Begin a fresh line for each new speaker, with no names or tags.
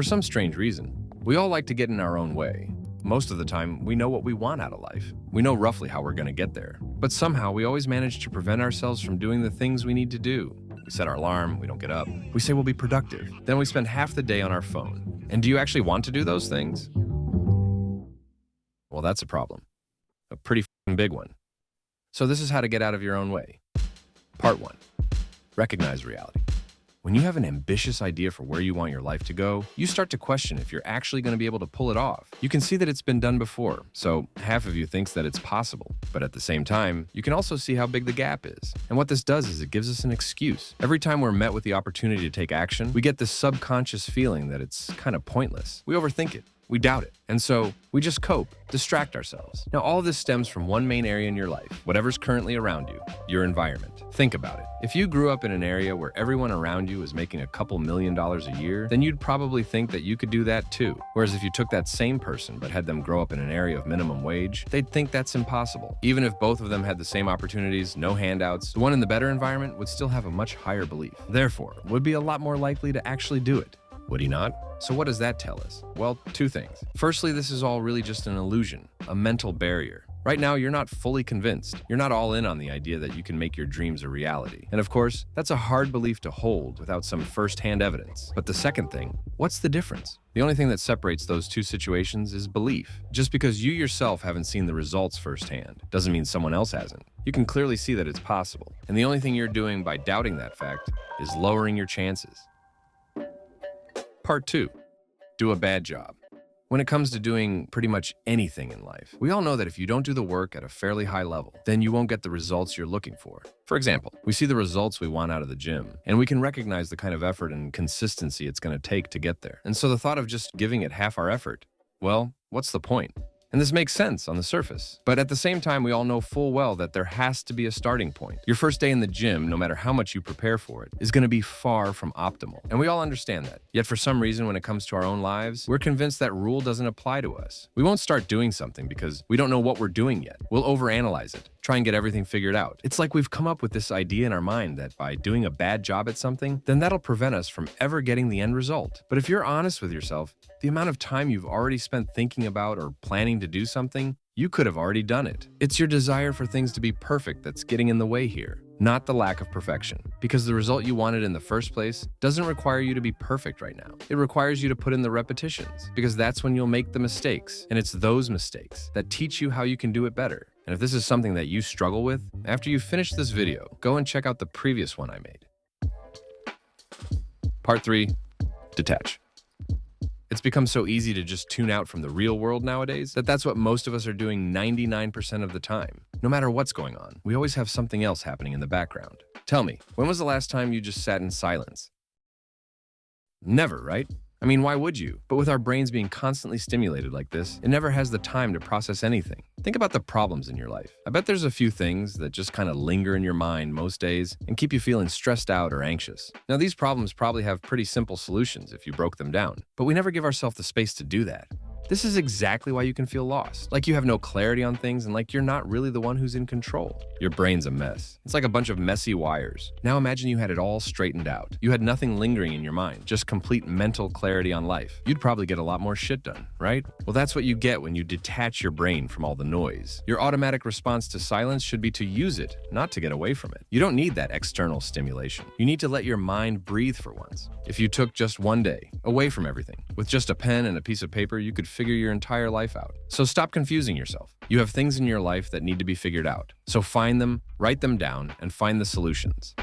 For some strange reason, we all like to get in our own way. Most of the time, we know what we want out of life. We know roughly how we're going to get there. But somehow, we always manage to prevent ourselves from doing the things we need to do. We set our alarm, we don't get up. We say we'll be productive. Then we spend half the day on our phone. And do you actually want to do those things? Well, that's a problem. A pretty big one. So this is how to get out of your own way. Part 1. Recognize reality. When you have an ambitious idea for where you want your life to go, you start to question if you're actually going to be able to pull it off. You can see that it's been done before, so half of you thinks that it's possible. But at the same time, you can also see how big the gap is. And what this does is it gives us an excuse. Every time we're met with the opportunity to take action, we get this subconscious feeling that it's kind of pointless. We overthink it. We doubt it. And so we just cope, distract ourselves. Now, all of this stems from one main area in your life, whatever's currently around you, your environment. Think about it. If you grew up in an area where everyone around you is making a couple $1 million a year, then you'd probably think that you could do that too. Whereas if you took that same person but had them grow up in an area of minimum wage, they'd think that's impossible. Even if both of them had the same opportunities, no handouts, the one in the better environment would still have a much higher belief. Therefore, would be a lot more likely to actually do it. Would he not? So what does that tell us? Well, two things. Firstly, this is all really just an illusion, a mental barrier. Right now, you're not fully convinced. You're not all in on the idea that you can make your dreams a reality. And of course, that's a hard belief to hold without some first-hand evidence. But the second thing, what's the difference? The only thing that separates those two situations is belief. Just because you yourself haven't seen the results firsthand doesn't mean someone else hasn't. You can clearly see that it's possible. And the only thing you're doing by doubting that fact is lowering your chances. Part 2. Do a bad job. When it comes to doing pretty much anything in life, we all know that if you don't do the work at a fairly high level, then you won't get the results you're looking for. For example, we see the results we want out of the gym, and we can recognize the kind of effort and consistency it's going to take to get there. And so the thought of just giving it half our effort, well, what's the point? And this makes sense on the surface. But at the same time, we all know full well that there has to be a starting point. Your first day in the gym, no matter how much you prepare for it, is going to be far from optimal. And we all understand that. Yet for some reason, when it comes to our own lives, we're convinced that rule doesn't apply to us. We won't start doing something because we don't know what we're doing yet. We'll overanalyze it, try and get everything figured out. It's like we've come up with this idea in our mind that by doing a bad job at something, then that'll prevent us from ever getting the end result. But if you're honest with yourself, the amount of time you've already spent thinking about or planning to do something, you could have already done it. It's your desire for things to be perfect that's getting in the way here, not the lack of perfection. Because the result you wanted in the first place doesn't require you to be perfect right now. It requires you to put in the repetitions, because that's when you'll make the mistakes. And it's those mistakes that teach you how you can do it better. And if this is something that you struggle with, after you finish this video, go and check out the previous one I made. Part 3. Detach. It's become so easy to just tune out from the real world nowadays that that's what most of us are doing 99% of the time. No matter what's going on, we always have something else happening in the background. Tell me, when was the last time you just sat in silence? Never, right? I mean, why would you? But with our brains being constantly stimulated like this, it never has the time to process anything. Think about the problems in your life. I bet there's a few things that just kind of linger in your mind most days and keep you feeling stressed out or anxious. Now, these problems probably have pretty simple solutions if you broke them down, but we never give ourselves the space to do that. This is exactly why you can feel lost, like you have no clarity on things and like you're not really the one who's in control. Your brain's a mess. It's like a bunch of messy wires. Now imagine you had it all straightened out. You had nothing lingering in your mind, just complete mental clarity on life. You'd probably get a lot more shit done, right? Well, that's what you get when you detach your brain from all the noise. Your automatic response to silence should be to use it, not to get away from it. You don't need that external stimulation. You need to let your mind breathe for once. If you took just one day away from everything, with just a pen and a piece of paper, you could figure your entire life out. So stop confusing yourself. You have things in your life that need to be figured out. So find them, write them down, and find the solutions.